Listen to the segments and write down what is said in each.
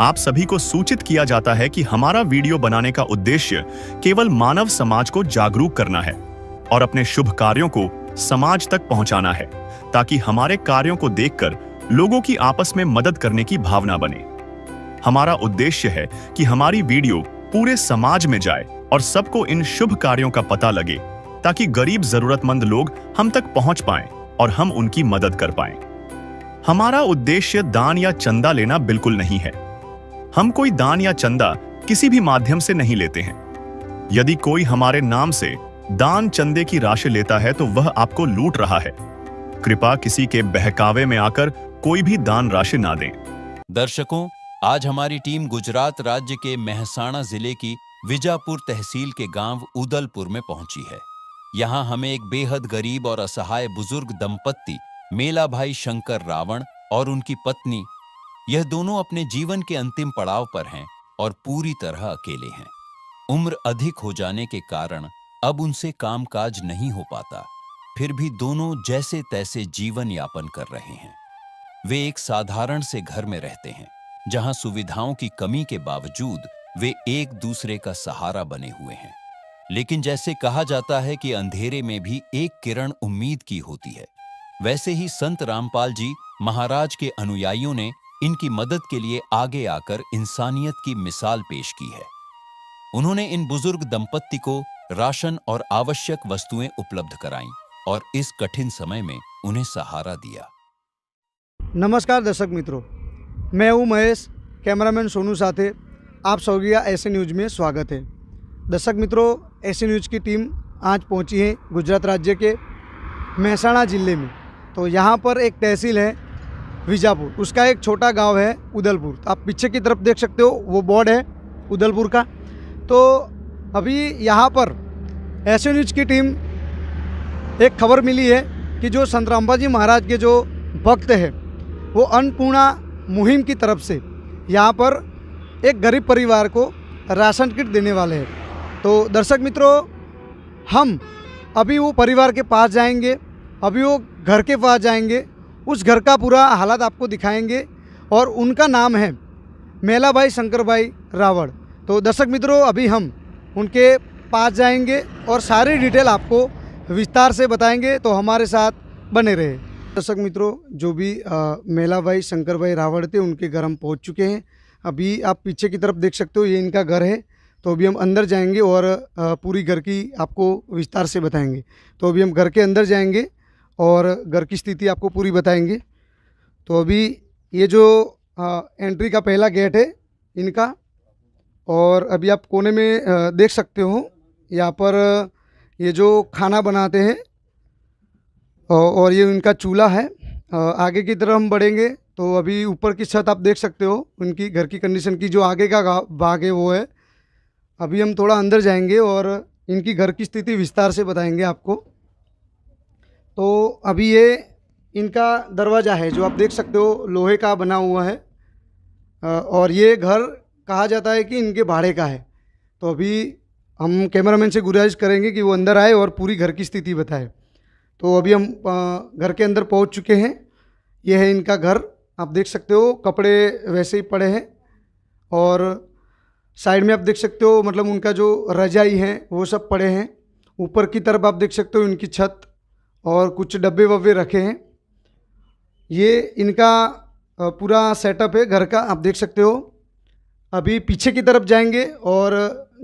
आप सभी को सूचित किया जाता है कि हमारा वीडियो बनाने का उद्देश्य केवल मानव समाज को जागरूक करना है और अपने शुभ कार्यों को समाज तक पहुंचाना है, ताकि हमारे कार्यों को देखकर लोगों की आपस में मदद करने की भावना बने। हमारा उद्देश्य है कि हमारी वीडियो पूरे समाज में जाए और सबको इन शुभ कार्यों का पता लगे, ताकि गरीब जरूरतमंद लोग हम तक पहुंच पाएं और हम उनकी मदद कर पाएं। हमारा उद्देश्य दान या चंदा लेना बिल्कुल नहीं है। हम कोई दान या चंदा किसी भी माध्यम से नहीं लेते हैं। यदि कोई हमारे नाम से दान चंदे की राशि लेता है तो वह आपको लूट रहा है। कृपया किसी के बहकावे में आकर कोई भी दान राशि ना दें। दर्शकों, आज हमारी टीम गुजरात राज्य के मेहसाणा जिले की विजापुर तहसील के गांव उदलपुर में पहुंची है। यहां हमें एक बेहद गरीब और असहाय बुजुर्ग दंपत्ति मेलाभाई शंकर रावण और उनकी पत्नी, यह दोनों अपने जीवन के अंतिम पड़ाव पर हैं और पूरी तरह अकेले हैं। उम्र अधिक हो जाने के कारण अब उनसे कामकाज नहीं हो पाता, फिर भी दोनों जैसे तैसे जीवन यापन कर रहे हैं। वे एक साधारण से घर में रहते हैं, जहां सुविधाओं की कमी के बावजूद वे एक दूसरे का सहारा बने हुए हैं। लेकिन जैसे कहा जाता है कि अंधेरे में भी एक किरण उम्मीद की होती है, वैसे ही संत रामपाल जी महाराज के अनुयायियों ने इनकी मदद के लिए आगे आकर इंसानियत की मिसाल पेश की है। उन्होंने इन बुजुर्ग दंपत्ति को राशन और आवश्यक वस्तुएं उपलब्ध कराईं और इस कठिन समय में उन्हें सहारा दिया। नमस्कार दर्शक मित्रों, मैं हूं महेश, कैमरामैन सोनू साथे आप सभी का ऐसे न्यूज में स्वागत है। दर्शक मित्रों, ऐसे न्यूज की टीम आज पहुंची है गुजरात राज्य के मेहसाणा जिले में। तो यहां पर एक तहसील है विजापुर, उसका एक छोटा गांव है उदलपुर। तो आप पीछे की तरफ देख सकते हो, वो बोर्ड है उदलपुर का। तो अभी यहाँ पर ऐसे न्यूज की टीम एक खबर मिली है कि जो संत रामपाल जी महाराज के जो भक्त हैं वो अन्नपूर्णा मुहिम की तरफ से यहाँ पर एक गरीब परिवार को राशन किट देने वाले हैं। तो दर्शक मित्रों, हम अभी वो परिवार के पास जाएंगे, अभी वो घर के पास जाएंगे, उस घर का पूरा हालात आपको दिखाएंगे और उनका नाम है मेलाभाई शंकर भाई रावण। तो दर्शक मित्रों, अभी हम उनके पास जाएंगे और सारी डिटेल आपको विस्तार से बताएंगे, तो हमारे साथ बने रहे। दर्शक मित्रों, जो भी मेलाभाई शंकर भाई रावण थे उनके घर हम पहुंच चुके हैं। अभी आप पीछे की तरफ देख सकते हो, ये इनका घर है। तो अभी हम अंदर जाएंगे और पूरी घर की आपको विस्तार से बताएंगे। तो अभी हम घर के अंदर जाएंगे और घर की स्थिति आपको पूरी बताएंगे। तो अभी ये जो एंट्री का पहला गेट है इनका, और अभी आप कोने में देख सकते हो, यहाँ पर ये जो खाना बनाते हैं और ये उनका चूल्हा है। आगे की तरफ हम बढ़ेंगे तो अभी ऊपर की छत आप देख सकते हो, उनकी घर की कंडीशन की जो आगे का भाग है वो है। अभी हम थोड़ा अंदर जाएंगे और इनकी घर की स्थिति विस्तार से बताएंगे आपको। तो अभी ये इनका दरवाज़ा है जो आप देख सकते हो, लोहे का बना हुआ है और ये घर कहा जाता है कि इनके भाड़े का है। तो अभी हम कैमरामैन से गुजारिश करेंगे कि वो अंदर आए और पूरी घर की स्थिति बताए। तो अभी हम घर के अंदर पहुंच चुके हैं। ये है इनका घर, आप देख सकते हो, कपड़े वैसे ही पड़े हैं और साइड में आप देख सकते हो, मतलब उनका जो रजाई है वो सब पड़े हैं। ऊपर की तरफ आप देख सकते हो इनकी छत और कुछ डब्बे वब्बे रखे हैं। ये इनका पूरा सेटअप है घर का, आप देख सकते हो। अभी पीछे की तरफ जाएंगे और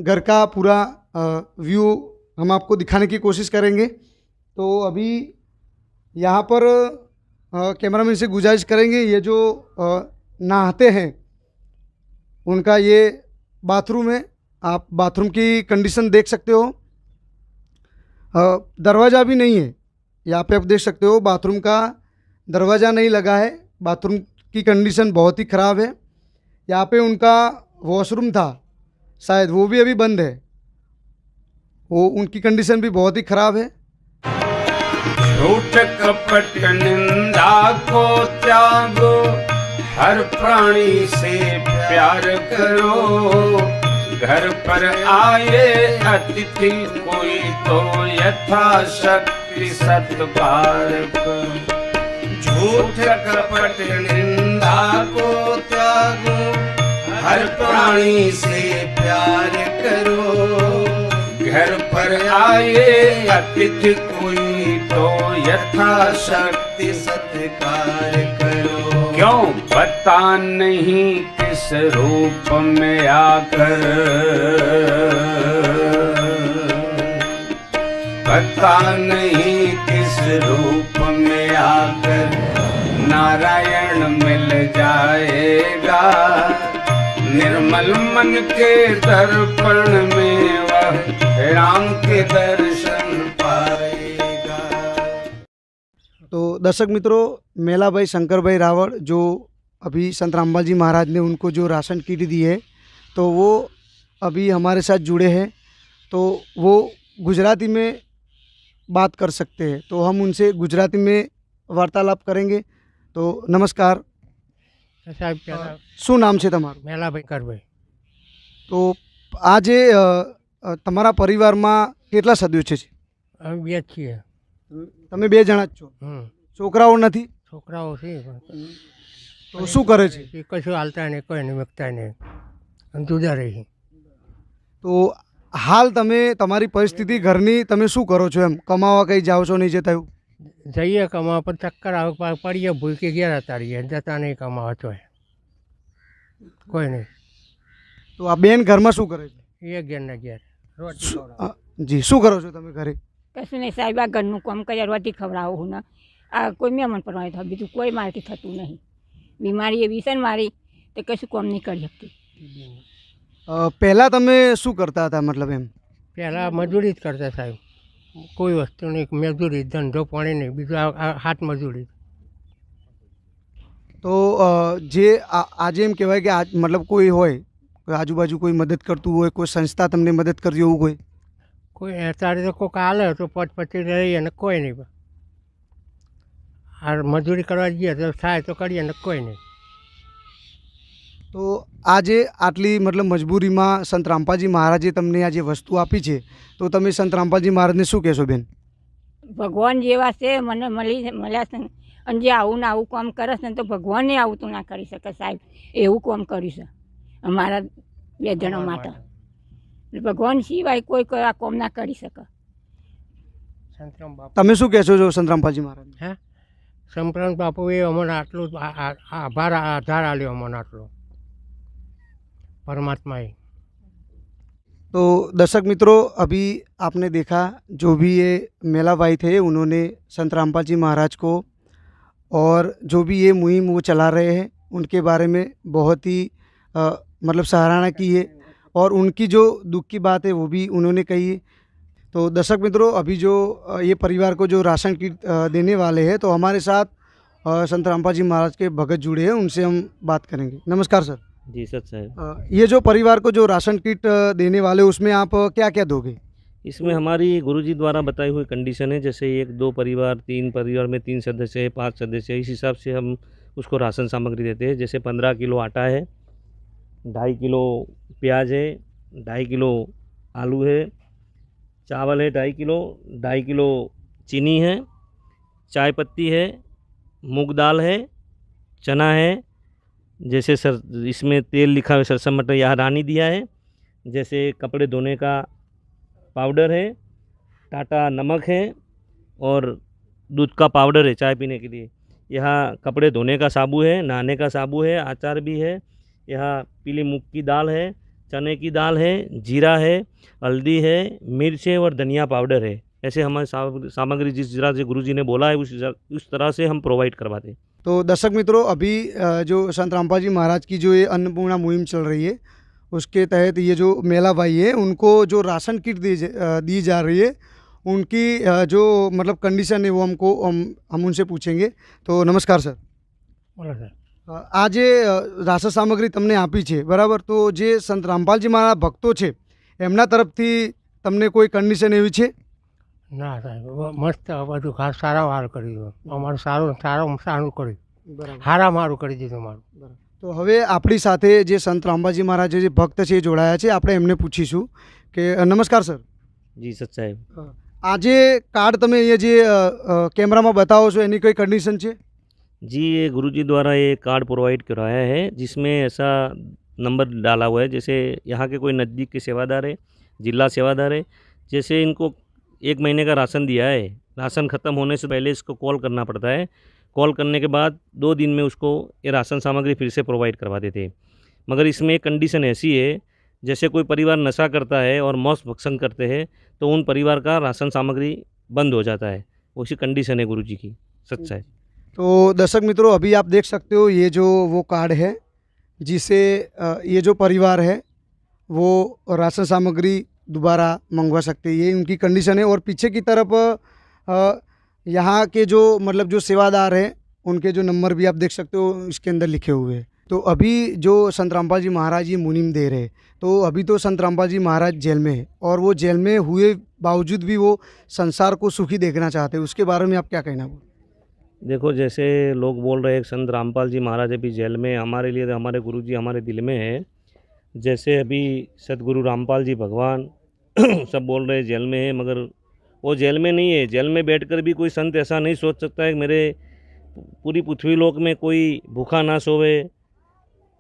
घर का पूरा व्यू हम आपको दिखाने की कोशिश करेंगे। तो अभी यहाँ पर कैमरामैन से गुजारिश करेंगे, ये जो नहाते हैं उनका ये बाथरूम है। आप बाथरूम की कंडीशन देख सकते हो। दरवाज़ा भी नहीं है, यहाँ पे आप देख सकते हो बाथरूम का दरवाज़ा नहीं लगा है। बाथरूम की कंडीशन बहुत ही ख़राब है। यहाँ पे उनका वॉशरूम था शायद, वो भी अभी बंद है। वो उनकी कंडीशन भी बहुत ही ख़राब है। झूठ कपट निंदा को त्यागो, हर प्राणी से प्यार करो। घर पर आए अतिथि कोई तो यथाशक्ति सत्कार करो। झूठ कपट निंदा को त्यागो, हर प्राणी से प्यार करो। घर पर आए अतिथि कोई तो यथाशक्ति सत्कार करो। क्यों पता नहीं किस रूप में आकर, पता नहीं किस रूप में आकर नारायण मिल जाएगा। निर्मल मन के दर्पण में वह राम के दर्शन पाएगा। तो दर्शक मित्रों, मेला भाई शंकर भाई रावड़ जो अभी संत रामपाल जी महाराज ने उनको जो राशन किट दी है, तो वो अभी हमारे साथ जुड़े हैं, तो वो गुजराती में बात कर सकते हैं, तो हम उनसे गुजराती में वार्तालाप करेंगे। तो नमस्कार સાહેબ પહેલાં શું નામ છે તમારું? મેલાભાઈ કરભાઈ તો આજે તમારા પરિવારમાં કેટલા સદસ્યો છે? અમે બે જ છીએ. તમે બે જણા જ છો, છોકરાઓ નથી? છોકરાઓ છે તો શું કરે છે? એ કશું હાલતા નહીં, કોઈ નહીં મૂકતા નહીં, અને જુદા રહી. તો હાલ તમે તમારી પરિસ્થિતિ ઘરની તમે શું કરો છો? એમ કમાવા કંઈ જાઓ છો, નહીં જતા એવું? જઈએ કમાવા પણ ચક્કર આવે, પડીએ ભૂલકી ગયા હતા રહીએ, જતા નહીં કમાવા તોય કોઈ નહીં. તો આ બેન ઘરમાં શું કરે છે? એક ઘેર ને ઘેર રોટી ખવડાવે. જી, શું કરો છો તમે ઘરે? કશું નહીં સાહેબ, આ ઘરનું કામ કર્યા, રોટી ખવડાવું ને આ કોઈ મહેમાન પરવાય થાય, બીજું કોઈ મારાથી થતું નહીં. બીમારી એવી છે ને મારી તો કશું કામ નહીં કરી શકતી. પહેલાં તમે શું કરતા હતા? મતલબ એમ પહેલાં મજૂરી જ કરતા સાહેબ, કોઈ વસ્તુ નહીં, મજૂરી, ધંધો પાણી નહીં, બીજું આ હાથ મજૂરી. તો જે આજે એમ કહેવાય કે આજ મતલબ કોઈ હોય, કોઈ આજુબાજુ કોઈ મદદ કરતું હોય, કોઈ સંસ્થા તમને મદદ કરતી એવું કોઈ? કોઈ અત્યારે તો કોઈક હાલે તો પચી રહીએ ને કોઈ નહીં. આ મજૂરી કરવા જઈએ તો થાય તો કરીએ ને કોઈ નહીં. તો આજે આટલી મતલબ મજબૂરીમાં સંત રામપાલજી મહારાજે તમને આ જે વસ્તુ આપી છે, તો તમે સંત રામપાલજી મહારાજને શું કહેશો બેન? ભગવાન જેવા છે, મને મળ્યા છે, અને જે આવું ને આવું કામ કરે છે ને તો ભગવાનને આવું તો ના કરી શકે સાહેબ. એવું કામ કર્યું છે અમારા બે જણા માટે. ભગવાન સિવાય કોઈ આ કામ ના કરી શકે. સંતરામ બાપુ, તમે શું કહેશો છો સંત રામપાલજી મહારાજ? હે સંતરામ બાપુએ અમને આટલું આધાર આલ્યો, અમને આટલો परमात्मा। तो दर्शक मित्रों, अभी आपने देखा जो भी ये मेला भाई थे, उन्होंने संत रामपाल जी महाराज को और जो भी ये मुहिम वो चला रहे हैं उनके बारे में बहुत ही मतलब सराहना की है, और उनकी जो दुख की बात है वो भी उन्होंने कही है। तो दर्शक मित्रों, अभी जो ये परिवार को जो राशन किट देने वाले हैं, तो हमारे साथ संत रामपाल जी महाराज के भगत जुड़े हैं, उनसे हम बात करेंगे। नमस्कार सर। जी सर साहब, ये जो परिवार को जो राशन किट देने वाले, उसमें आप क्या क्या दोगे? इसमें हमारी गुरुजी द्वारा बताई हुई कंडीशन है, जैसे 1 2 परिवार, 3 परिवार में 3 सदस्य है, 5 सदस्य है, इस हिसाब से हम उसको राशन सामग्री देते हैं। जैसे 15 किलो आटा है, 2.5 किलो प्याज है, 2.5 किलो आलू है, चावल है 2.5 किलो, 2.5 किलो चीनी है, चाय पत्ती है, मूंग दाल है, चना है, जैसे सर इसमें तेल लिखा है सरसों मटर यहाँ रानी दिया है, जैसे कपड़े धोने का पाउडर है, टाटा नमक है, और दूध का पाउडर है चाय पीने के लिए। यहाँ कपड़े धोने का साबु है, नहाने का साबु है, अचार भी है, यहाँ पीली मूंग की दाल है, चने की दाल है, जीरा है, हल्दी है, मिर्च है और धनिया पाउडर है। ऐसे हमारी सामग्री जिस तरह से गुरुजी ने बोला है उस तरह से हम प्रोवाइड करवाते हैं। तो दर्शक मित्रों, अभी जो संत रामपाल जी महाराज की जो ये अन्नपूर्णा मुहिम चल रही है, उसके तहत ये जो मेला भाई है उनको जो राशन किट दी जा रही है, उनकी जो मतलब कंडीशन है वो हम उनसे पूछेंगे। तो नमस्कार सर। बोलो सर। आज राशन सामग्री तमने आपी है, बराबर? तो जे संत रामपाल जी महाराज भक्तो है एमना तरफथी तमने कोई कंडीशन एवी है? ના સાહેબ, મસ્ત બધું સારા હાલ કરી દીધું અમારું, સારું કર્યું, હારા મારું કરી દીધું મારું. તો હવે આપણી સાથે જે સંત રામપાલજી મહારાજ જે ભક્ત છે એ જોડાયા છે, આપણે એમને પૂછીશું કે નમસ્કાર સર। जी सर साहब, આજે કાર્ડ તમે અહીંયા જે કેમેરામાં બતાવો છો એની કોઈ કન્ડિશન છે? जी ये गुरुजी द्वारा ये कार्ड प्रोवाइड कराया है, जिसमें ऐसा नंबर डाला हुआ है। जैसे यहाँ के कोई नज़दीक के सेवादार है, जिला सेवादार है, जैसे इनको 1 महीने का राशन दिया है, राशन ख़त्म होने से पहले इसको कॉल करना पड़ता है। कॉल करने के बाद 2 दिन में उसको ये राशन सामग्री फिर से प्रोवाइड करवा देते हैं। मगर इसमें एक कंडीशन ऐसी है, जैसे कोई परिवार नशा करता है और मौस भक्षण करते हैं तो उन परिवार का राशन सामग्री बंद हो जाता है। उसी कंडीशन है गुरुजी की, सच्चाई। तो दर्शक मित्रों, अभी आप देख सकते हो ये जो वो कार्ड है जिसे ये जो परिवार है वो राशन सामग्री दोबारा मंगवा सकते हैं, ये उनकी कंडीशन है। और पीछे की तरफ यहाँ के जो मतलब जो सेवादार हैं उनके जो नंबर भी आप देख सकते हो इसके अंदर लिखे हुए हैं। तो अभी जो संत रामपाल जी महाराज ये मुनीम दे रहे हैं, तो अभी तो संत रामपाल जी महाराज जेल में है और वो जेल में हुए बावजूद भी वो संसार को सुखी देखना चाहते हैं, उसके बारे में आप क्या कहना बोल? देखो, जैसे लोग बोल रहे हैं संत रामपाल जी महाराज अभी जेल में, हमारे लिए तो हमारे गुरुजी हमारे दिल में है। जैसे अभी सतगुरु रामपाल जी भगवान सब बोल रहे हैं जेल में है, मगर वो जेल में नहीं है। जेल में बैठकर भी कोई संत ऐसा नहीं सोच सकता है कि मेरे पूरी पृथ्वी लोक में कोई भूखा ना सोवे,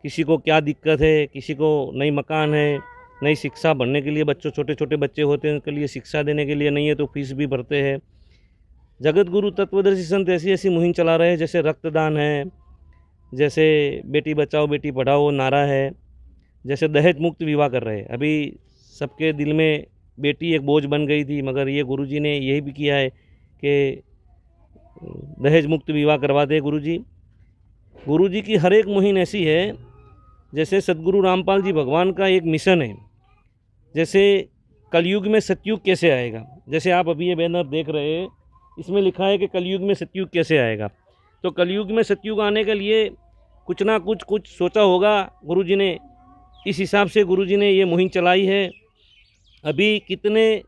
किसी को क्या दिक्कत है, किसी को नई मकान है, नई शिक्षा भरने के लिए बच्चों छोटे छोटे बच्चे होते हैं उनके लिए शिक्षा देने के लिए नहीं है तो फीस भी भरते हैं। जगत गुरु तत्वदर्शी संत ऐसी ऐसी मुहिम चला रहे हैं, जैसे रक्तदान है, जैसे बेटी बचाओ बेटी पढ़ाओ नारा है, जैसे दहेज मुक्त विवाह कर रहे हैं। अभी सबके दिल में बेटी एक बोझ बन गई थी, मगर ये गुरुजी ने यही भी किया है कि दहेज मुक्त विवाह करवाते हैं गुरुजी। गुरुजी की हर एक मुहिम ऐसी है, जैसे सतगुरु रामपाल जी भगवान का एक मिशन है, जैसे कलयुग में सतयुग कैसे आएगा। जैसे आप अभी ये बैनर देख रहे हैं, इसमें लिखा है कि कलयुग में सतयुग कैसे आएगा। तो कलयुग में सतयुग आने के लिए कुछ ना कुछ सोचा होगा गुरुजी ने, इस हिसाब से गुरुजी ने ये मुहिम चलाई है। अभी कितने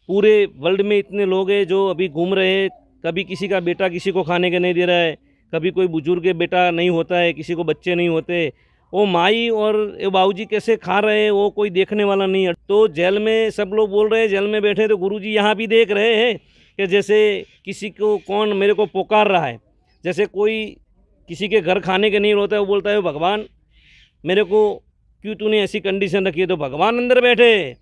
पूरे वर्ल्ड में इतने लोग हैं जो अभी घूम रहे हैं, कभी किसी का बेटा किसी को खाने के नहीं दे रहा है, कभी कोई बुजुर्ग बेटा नहीं होता है, किसी को बच्चे नहीं होते, वो माई और बाबूजी कैसे खा रहे हैं वो कोई देखने वाला नहीं है। तो जेल में सब लोग बोल रहे हैं जेल में बैठे, तो गुरुजी यहाँ भी देख रहे हैं कि जैसे किसी को कौन मेरे को पुकार रहा है। जैसे कोई किसी के घर खाने के नहीं होता है, वो बोलता है भगवान मेरे को क्यों तूने ऐसी कंडीशन रखी है। तो भगवान अंदर बैठे,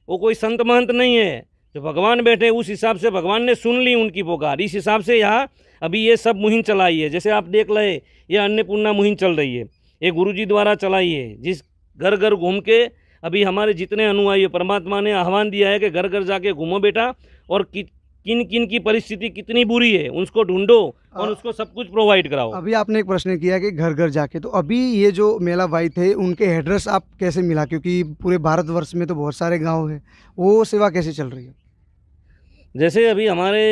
वो कोई संत महंत नहीं है, तो भगवान बैठे, उस हिसाब से भगवान ने सुन ली उनकी पुकार। इस हिसाब से यहाँ अभी ये सब मुहिम चलाई है। जैसे आप देख रहे, ये अन्नपूर्णा मुहिम चल रही है, ये गुरुजी द्वारा चलाई है, जिस घर घर घूम के अभी हमारे जितने अनुयायी है, परमात्मा ने आह्वान दिया है कि घर घर जाके घूमो बेटा, और किन किन की परिस्थिति कितनी बुरी है उसको ढूंढो और उसको सब कुछ प्रोवाइड कराओ। अभी आपने एक प्रश्न किया कि घर घर जाके, तो अभी ये जो मेला भाई थे उनके एड्रेस आप कैसे मिला, क्योंकि पूरे भारतवर्ष में तो बहुत सारे गांव हैं, वो सेवा कैसे चल रही है? जैसे अभी हमारे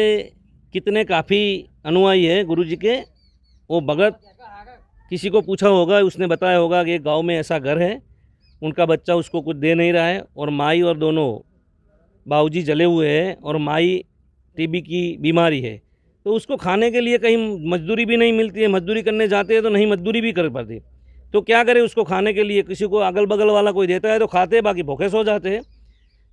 कितने काफ़ी अनुयायी है गुरुजी के, वो भगत किसी को पूछा होगा, उसने बताया होगा कि एक गांव में ऐसा घर है, उनका बच्चा उसको कुछ दे नहीं रहा है, और माई और दोनों बाबूजी जले हुए हैं, और माई टीबी की बीमारी है, तो उसको खाने के लिए कहीं मजदूरी भी नहीं मिलती है, मजदूरी करने जाते हैं तो नहीं मजदूरी भी कर पाते, तो क्या करें उसको खाने के लिए, किसी को अगल बगल वाला कोई देता है तो खाते, बाकी भूखे सो जाते हैं।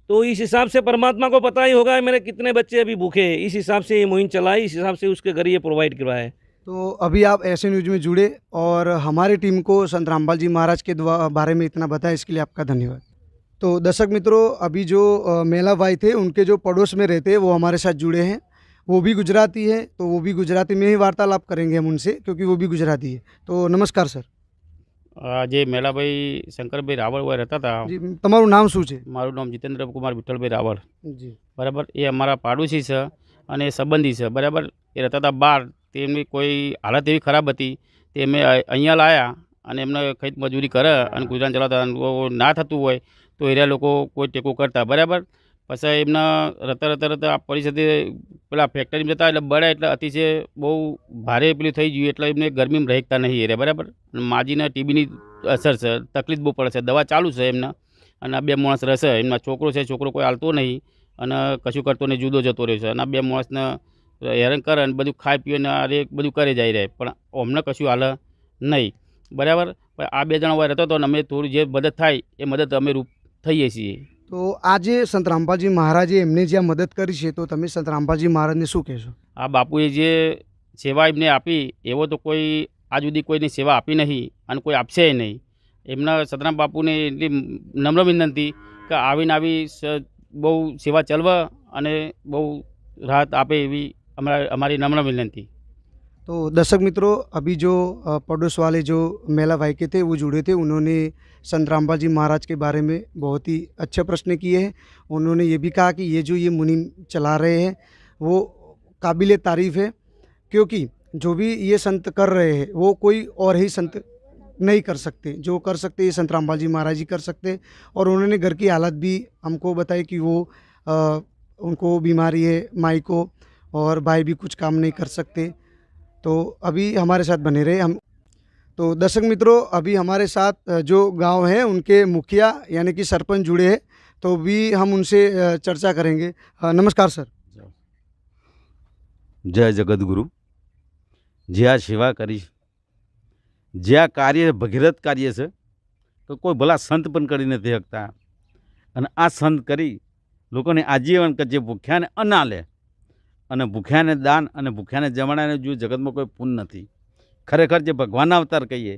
तो इस हिसाब से परमात्मा को पता ही होगा मेरे कितने बच्चे अभी भूखे हैं, इस हिसाब से ये मुहिम चलाई, इस हिसाब से उसके घर ये प्रोवाइड करवाया है। तो अभी आप ऐसे न्यूज़ में जुड़े और हमारी टीम को संत रामपाल जी महाराज के बारे में इतना बताया, इसके लिए आपका धन्यवाद। तो दर्शक मित्रों, अभी जो मेला भाई थे उनके जो पड़ोस में रहते हैं वो हमारे साथ जुड़े हैं, वो भी गुजराती है, तो वो भी गुजराती में ही वार्तालाप करेंगे हम उनसे, क्योंकि वो भी गुजराती है। तो नमस्कार सर। જે મેલાભાઈ શંકરભાઈ રાવળ રહેતા હતા, जी તમારું નામ શું છે? મારું નામ જીતેન્દ્ર કુમાર વિઠ્ઠલભાઈ રાવળ, जी બરાબર। એ અમારા પાડોશી છે અને સંબંધી છે, બરાબર। એ રહેતા હતા બહાર, તેમની કોઈ હાલત એવી ખરાબ હતી તે અમે અહીંયા લાવ્યા અને એમને કંઈક મજૂરી કરે અને ગુજરાન ચલાવતા, ના થતું હોય તો એરિયા લોકો કોઈ ટેકો કરતા, બરાબર। પછી એમના રહેતા આ પરિસ્થિતિ પેલા ફેક્ટરીમાં જતા એટલે બળે એટલે અતિશય બહુ ભારે પેલું થઈ ગયું, એટલે એમને ગરમીમાં રહેતા નહીં એરિયા, બરાબર। માજીને ટીબીની અસર છે, તકલીફ બહુ પડે છે, દવા ચાલુ છે એમને, અને આ 2 માણસ રહેશે, એમના છોકરો છે, છોકરો કોઈ હાલતો નહીં અને કશું કરતો નહીં, જુદો જતો રહ્યો છે, અને આ 2 માણસને હેરાન કરે અને બધું ખાઈ પીને આ રે બધું કરે જાય રહે, પણ અમને કશું હાલે નહીં, બરાબર। પણ આ 2 જણા રહેતો હતો ને અમે થોડી જે મદદ થાય એ મદદ અમે રૂપ થઈએ છીએ। તો આજે સંત રામપાલજી મહારાજે એમને જે આ મદદ કરી છે, તો તમે સંત રામપાલજી મહારાજને શું કહેશો? આ બાપુએ જે સેવા એમને આપી એવો તો કોઈ આજ સુધી કોઈની સેવા આપી નહીં અને કોઈ આપશે નહીં। એમના સતરામ બાપુને એટલી નમ્ર વિનંતી કે આવીને આવી બહુ સેવા ચલવે અને બહુ રાહત આપે એવી हमारी नम्र विनती। तो दर्शक मित्रों, अभी जो पड़ोस वाले जो मेला भाई के थे वो जुड़े थे, उन्होंने संत रामपाल जी महाराज के बारे में बहुत ही अच्छे प्रश्न किए हैं। उन्होंने ये भी कहा कि ये जो ये मुहिम चला रहे हैं वो काबिल तारीफ़ है, क्योंकि जो भी ये संत कर रहे हैं वो कोई और ही संत नहीं कर सकते। जो कर सकते ये संत रामपाल जी महाराज जी कर सकते। और उन्होंने घर की हालत भी हमको बताई कि वो उनको बीमारी है माई को, और भाई भी कुछ काम नहीं कर सकते। तो अभी हमारे साथ बने रहे हम। तो दर्शक मित्रों, अभी हमारे साथ जो गांव है उनके मुखिया यानी कि सरपंच जुड़े हैं, तो भी हम उनसे चर्चा करेंगे। नमस्कार सर। जय जगतगुरु। ज्या सेवा करी, ज्या कार्य भगीरथ कार्य से तो कोई भला संत पण करी नहीं सकता। अने आ संत करी लोकोने आजीवन के भूख्या ने अन्न आले અને ભૂખ્યાને દાન અને ભૂખ્યાને જમાડાને જો જગતમાં કોઈ પુણ્ય નથી। ખરેખર જે ભગવાનના અવતાર કહીએ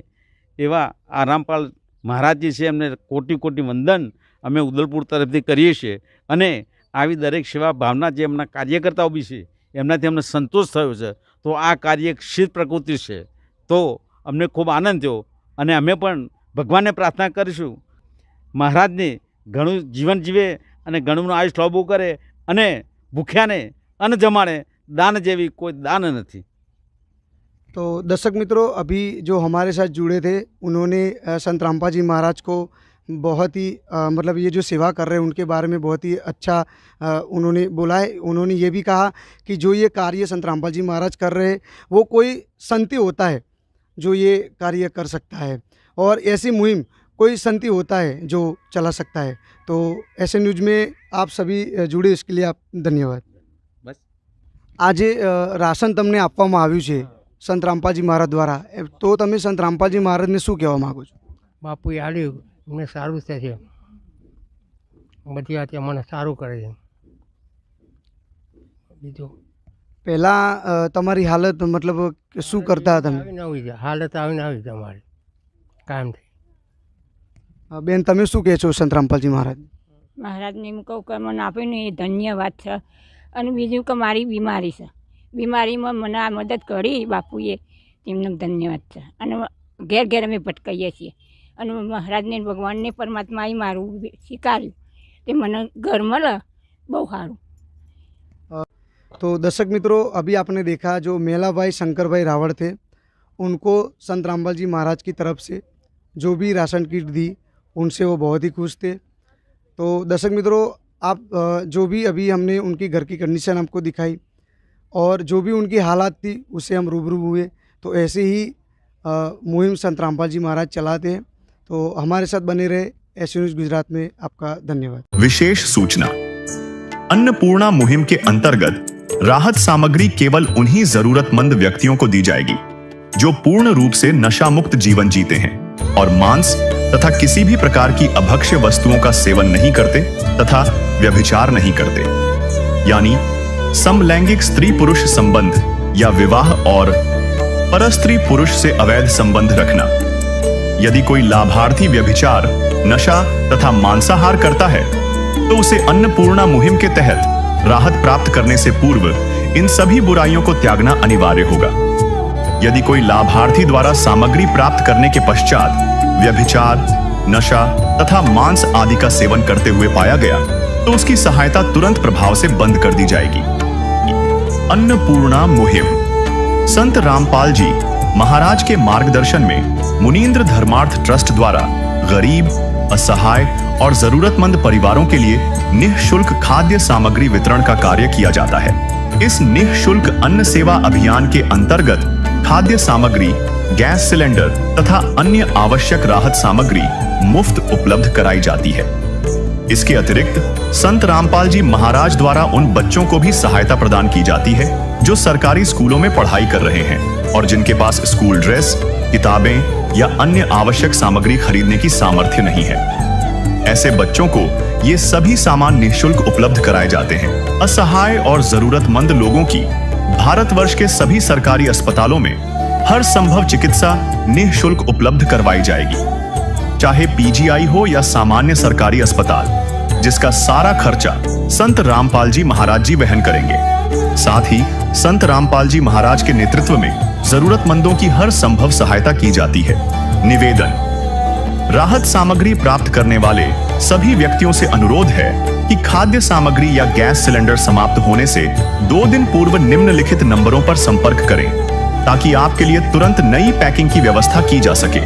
એવા આ રામપાલ મહારાજજી છે, એમને કોટી કોટી વંદન અમે ઉદલપુર તરફથી કરીએ છીએ। અને આવી દરેક સેવા ભાવના જે એમના કાર્યકર્તાઓ બી છે એમનાથી અમને સંતોષ થયો છે। તો આ કાર્ય એક શીત પ્રકૃતિ છે, તો અમને ખૂબ આનંદ થયો। અને અમે પણ ભગવાનને પ્રાર્થના કરીશું મહારાજને ઘણું જીવન જીવે અને ઘણું આયુષ લાંબુ કરે અને ભૂખ્યાને अन्न जमाड़े। दान जेवी कोई दान नहीं। तो दर्शक मित्रों, अभी जो हमारे साथ जुड़े थे उन्होंने संत रामपाल जी महाराज को बहुत ही मतलब ये जो सेवा कर रहे हैं उनके बारे में बहुत ही अच्छा उन्होंने बोला है। उन्होंने ये भी कहा कि जो ये कार्य संत रामपाल जी महाराज कर रहे हैं वो कोई संत ही होता है जो ये कार्य कर सकता है, और ऐसी मुहिम कोई संत ही होता है जो चला सकता है। तो ऐसे न्यूज़ में आप सभी जुड़े, इसके लिए आप धन्यवाद। આજે રાશન તમને આપવામાં આવ્યું છે સંત રામપાલજી મહારાજ દ્વારા, તો તમે સંત રામપાલજી મહારાજને શું કહેવા માગો છો? બાપુએ આલ્યું અમને સારું થશે, બધી વાતે મને સારું કરે છે। બીજું પહેલાં તમારી હાલત मतलब શું કરતા તમે? આવીને આવી જાય, હાલત આવીને આવી તમારી કાયમ થઈ। બેન તમે શું કહે છો સંત રામપાલજી મહારાજ? મહારાજને એમ કહું કે મને આપ્યું ને એ ધન્યવાદ છે। અને બીજું કે મારી બીમારી છે, બીમારીમાં મને આ મદદ કરી બાપુએ, તેમનો ધન્યવાદ છે। અને ઘેર ઘેર અમે ભટકાઈએ છીએ અને મહારાજને ભગવાનને પરમાત્માએ મારું સ્વીકાર્યું, તે મને ઘર મળે બહુ સારું। तो दर्शक मित्रों, अभी आपने देखा जो मेला भाई शंकर भाई रावड़ थे, उनको संत रामपाल जी महाराज की तरफ से जो भी राशन किट दी उनसे वो बहुत ही खुश थे। तो दर्शक मित्रों, आप जो भी अभी हमने उनकी घर की कंडीशन आपको दिखाई और जो भी उनकी हालात थी उससे हम रूबरू हुए। तो ऐसे ही मुहिम संत रामपाल जी महाराज चलाते हैं। तो हमारे साथ बने रहे एस न्यूज़ गुजरात में। आपका धन्यवाद। विशेष सूचना, अन्नपूर्णा मुहिम के अंतर्गत राहत सामग्री केवल उन्हीं जरूरतमंद व्यक्तियों को दी जाएगी जो पूर्ण रूप से नशा मुक्त जीवन जीते हैं और मांस तथा किसी भी प्रकार की अभक्ष्य वस्तुओं का सेवन नहीं करते तथा व्यभिचार नहीं करते, यानी समलैंगिक स्त्री पुरुष संबंध या विवाह और परस्त्री पुरुष से अवैध संबंध रखना। यदि कोई लाभार्थी व्यभिचार, नशा तथा मांसाहार करता है तो उसे अन्नपूर्णा मुहिम के तहत राहत प्राप्त करने से पूर्व इन सभी बुराइयों को त्यागना अनिवार्य होगा। यदि कोई लाभार्थी द्वारा सामग्री प्राप्त करने के पश्चात व्यभिचार, नशा तथा मांस आदि का सेवन करते हुए पाया गया तो उसकी सहायता तुरंत प्रभाव से बंद कर दी जाएगी। अन्नपूर्णा मुहिम संत रामपाल जी महाराज के मार्गदर्शन में मुनीन्द्र धर्मार्थ ट्रस्ट द्वारा गरीब, असहाय और जरूरतमंद परिवारों के लिए निःशुल्क खाद्य सामग्री वितरण का कार्य किया जाता है। इस निःशुल्क अन्न सेवा अभियान के अंतर्गत खाद्य सामग्री, गैस सिलेंडर तथा अन्य आवश्यक राहत सामग्री मुफ्त उपलब्ध कराई जाती है। इसके अतिरिक्त संत रामपाल जी महाराज द्वारा उन बच्चों को भी सहायता प्रदान की जाती है जो सरकारी स्कूलों में पढ़ाई कर रहे हैं और जिनके पास स्कूल ड्रेस, किताबें या अन्य आवश्यक सामग्री खरीदने की सामर्थ्य नहीं है। ऐसे बच्चों को ये सभी सामान निःशुल्क उपलब्ध कराए जाते हैं। असहाय और जरूरतमंद लोगों की भारतवर्ष के सभी सरकारी अस्पतालों में हर संभव चिकित्सा निःशुल्क उपलब्ध करवाई जाएगी। चाहे पीजीआई हो या सामान्य सरकारी अस्पताल, जिसका सारा खर्चा संत रामपाल जी महाराज जी वहन करेंगे। साथ ही संत रामपाल जी महाराज के नेतृत्व में जरूरतमंदों की हर संभव सहायता की जाती है। निवेदन: राहत सामग्री प्राप्त करने वाले सभी व्यक्तियों से अनुरोध है कि खाद्य सामग्री या गैस सिलेंडर समाप्त होने से 2 दिन पूर्व निम्नलिखित नंबरों पर संपर्क करें, ताकि आपके लिए तुरंत नई पैकिंग की व्यवस्था की जा सके।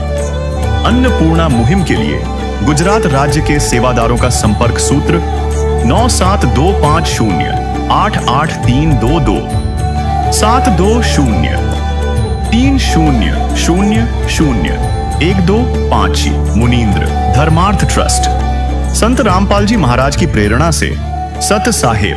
अन्नपूर्णा मुहिम के लिए गुजरात राज्य के सेवादारों का संपर्क सूत्र 9725088322 72030001256 मुनींद्र धर्मार्थ ट्रस्ट। संत रामपाल जी महाराज की प्रेरणा से सत साहेब